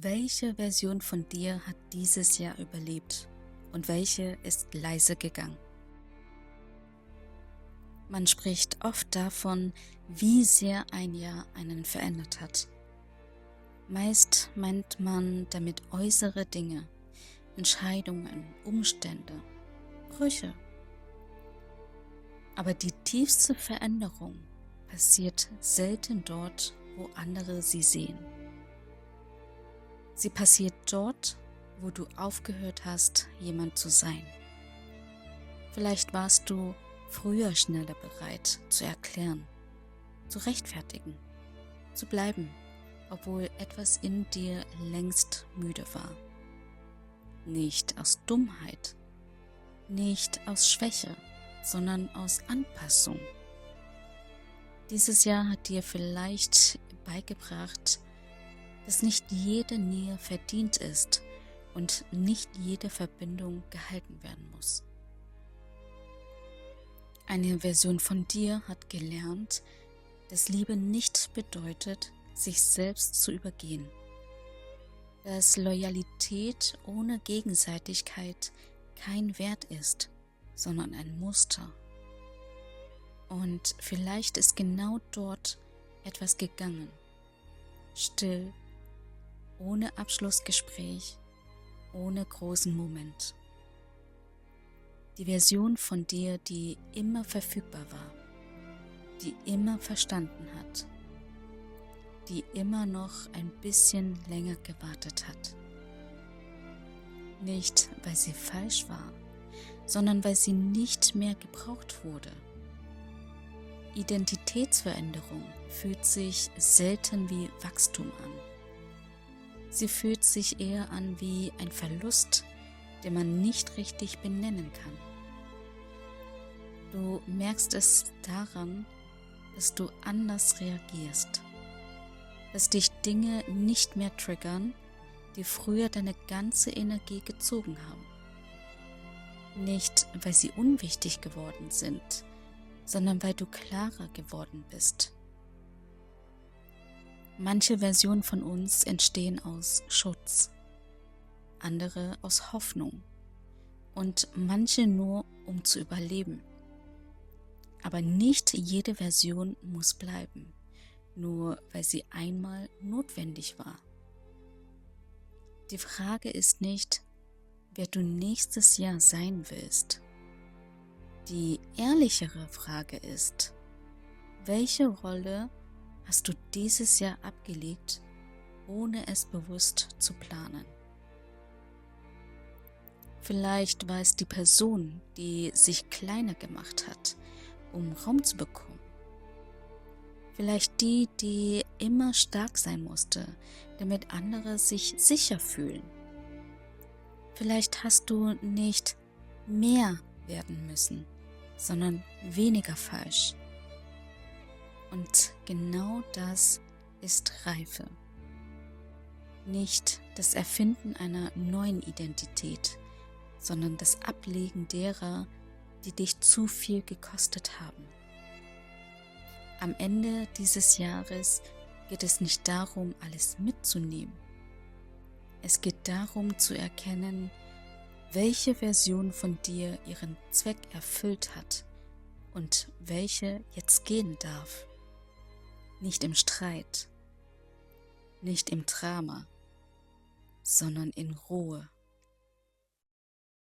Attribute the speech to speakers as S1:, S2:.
S1: Welche Version von dir hat dieses Jahr überlebt und welche ist leise gegangen? Man spricht oft davon, wie sehr ein Jahr einen verändert hat. Meist meint man damit äußere Dinge, Entscheidungen, Umstände, Brüche. Aber die tiefste Veränderung passiert selten dort, wo andere sie sehen. Sie passiert dort, wo du aufgehört hast, jemand zu sein. Vielleicht warst du früher schneller bereit zu erklären, zu rechtfertigen, zu bleiben, obwohl etwas in dir längst müde war. Nicht aus Dummheit, nicht aus Schwäche, sondern aus Anpassung. Dieses Jahr hat dir vielleicht beigebracht, dass nicht jede Nähe verdient ist und nicht jede Verbindung gehalten werden muss. Eine Version von dir hat gelernt, dass Liebe nicht bedeutet, sich selbst zu übergehen. Dass Loyalität ohne Gegenseitigkeit kein Wert ist, sondern ein Muster. Und vielleicht ist genau dort etwas gegangen. Still, ohne Abschlussgespräch, ohne großen Moment. Die Version von dir, die immer verfügbar war, die immer verstanden hat, die immer noch ein bisschen länger gewartet hat. Nicht, weil sie falsch war, sondern weil sie nicht mehr gebraucht wurde. Identitätsveränderung fühlt sich selten wie Wachstum an. Sie fühlt sich eher an wie ein Verlust, den man nicht richtig benennen kann. Du merkst es daran, dass du anders reagierst, dass dich Dinge nicht mehr triggern, die früher deine ganze Energie gezogen haben. Nicht, weil sie unwichtig geworden sind, sondern weil du klarer geworden bist. Manche Versionen von uns entstehen aus Schutz, andere aus Hoffnung und manche nur, um zu überleben. Aber nicht jede Version muss bleiben, nur weil sie einmal notwendig war. Die Frage ist nicht, wer du nächstes Jahr sein willst. Die ehrlichere Frage ist, welche Rolle hast du dieses Jahr abgelegt, ohne es bewusst zu planen? Vielleicht war es die Person, die sich kleiner gemacht hat, um Raum zu bekommen. Vielleicht die, die immer stark sein musste, damit andere sich sicher fühlen. Vielleicht hast du nicht mehr werden müssen, sondern weniger falsch. Und genau das ist Reife. Nicht das Erfinden einer neuen Identität, sondern das Ablegen derer, die dich zu viel gekostet haben. Am Ende dieses Jahres geht es nicht darum, alles mitzunehmen. Es geht darum zu erkennen, welche Version von dir ihren Zweck erfüllt hat und welche jetzt gehen darf. Nicht im Streit, nicht im Drama, sondern in Ruhe.